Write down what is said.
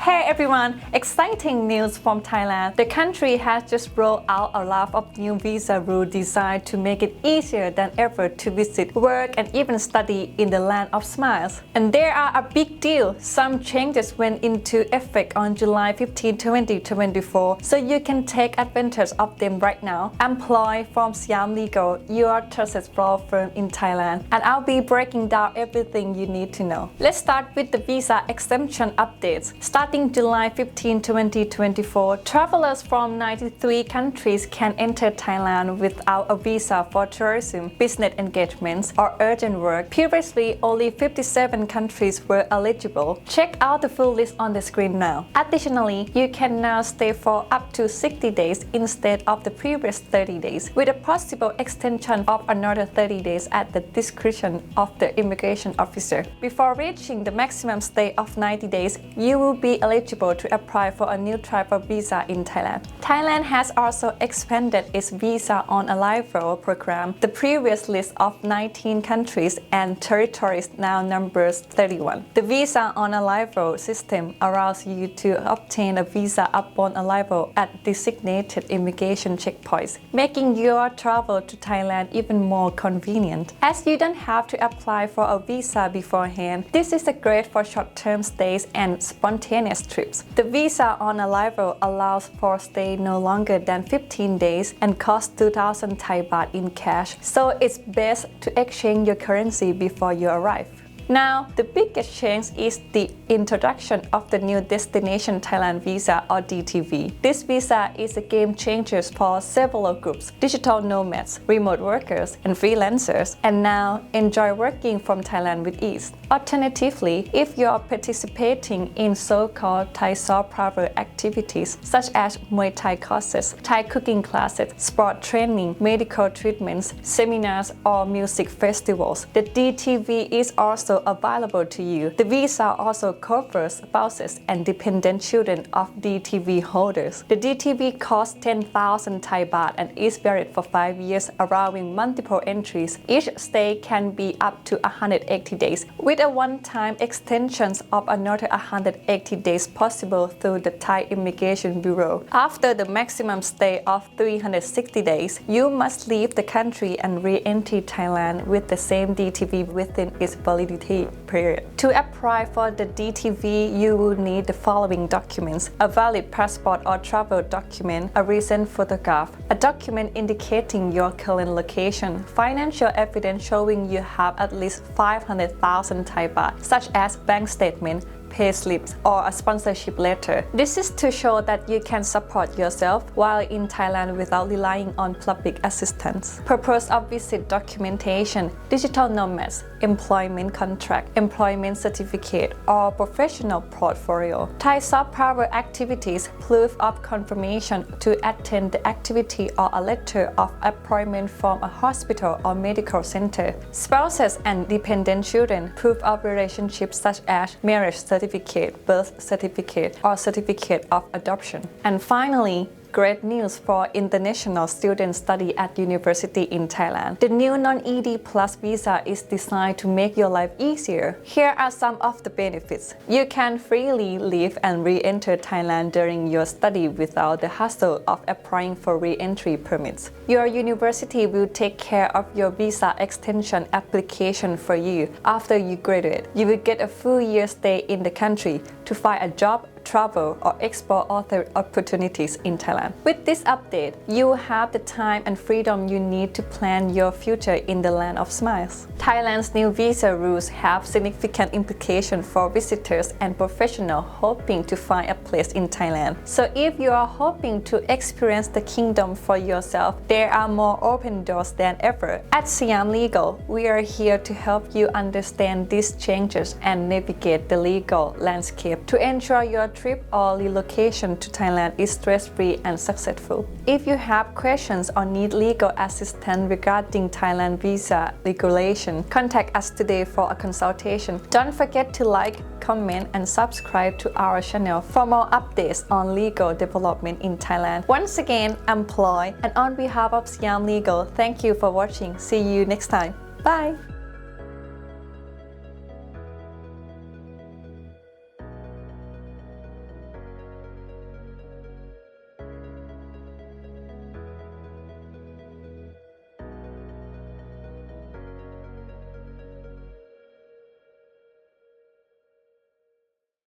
Hey everyone! Exciting news from Thailand. The country has just rolled out a lot of new visa rules designed to make it easier than ever to visit, work and even study in the land of smiles. And they are a big deal. Some changes went into effect on July 15, 2024, so you can take advantage of them right now. Employ from Siam Legal, your trusted law firm in Thailand, and I'll be breaking down everything you need to know. Let's start with the Visa Exemption updates. Starting July 15, 2024, travelers from 93 countries can enter Thailand without a visa for tourism, business engagements, or urgent work. Previously, only 57 countries were eligible. Check out the full list on the screen now. Additionally, you can now stay for up to 60 days instead of the previous 30 days, with a possible extension of another 30 days at the discretion of the immigration officer. Before reaching the maximum stay of 90 days, you will be eligible to apply for a new type of visa in Thailand. Thailand has also expanded its Visa on Arrival program. The previous list of 19 countries and territories now numbers 31. The Visa on Arrival system allows you to obtain a visa upon arrival at designated immigration checkpoints, making your travel to Thailand even more convenient. As you don't have to apply for a visa beforehand, this is great for short-term stays and spontaneous trips. The Visa on Arrival allows for stay no longer than 15 days and costs 2,000 Thai baht in cash, so it's best to exchange your currency before you arrive. Now, the biggest change is the introduction of the new Destination Thailand Visa or DTV. This visa is a game changer for several groups: digital nomads, remote workers, and freelancers, and now enjoy working from Thailand with ease. Alternatively, if you are participating in so-called Thai soft power activities such as Muay Thai courses, Thai cooking classes, sport training, medical treatments, seminars, or music festivals, the DTV is also available to you. The visa also covers spouses and dependent children of DTV holders. The DTV costs 10,000 Thai baht and is valid for 5 years, allowing multiple entries. Each stay can be up to 180 days, with a one-time extension of another 180 days possible through the Thai Immigration Bureau. After the maximum stay of 360 days, you must leave the country and re-enter Thailand with the same DTV within its validity period. To apply for the DTV, you will need the following documents: a valid passport or travel document, a recent photograph, a document indicating your current location, financial evidence showing you have at least 500,000 Thai baht, such as bank statement, pay slips, or a sponsorship letter. This is to show that you can support yourself while in Thailand without relying on public assistance. Purpose of visit documentation: digital nomads, employment contract, employment certificate, or professional portfolio. Thai soft power activities: proof of confirmation to attend the activity or a letter of appointment from a hospital or medical center. Spouses and dependent children: proof of relationships such as marriage certificate, birth certificate, or certificate of adoption. And finally, great news for international students study at university in Thailand. The new non-ED Plus visa is designed to make your life easier. Here are some of the benefits. You can freely leave and re-enter Thailand during your study without the hassle of applying for re-entry permits. Your university will take care of your visa extension application for you after you graduate. You will get a full year stay in the country to find a job, travel, or explore other opportunities in Thailand. With this update, you will have the time and freedom you need to plan your future in the land of smiles. Thailand's new visa rules have significant implications for visitors and professionals hoping to find a place in Thailand. So if you are hoping to experience the kingdom for yourself, there are more open doors than ever. At Siam Legal, we are here to help you understand these changes and navigate the legal landscape to ensure your trip or relocation to Thailand is stress-free and successful. If you have questions or need legal assistance regarding Thailand visa regulation, contact us today for a consultation. Don't forget to like, comment, and subscribe to our channel for more updates on legal development in Thailand. Once again, I'm Ploy, and on behalf of Siam Legal, thank you for watching. See you next time. Bye!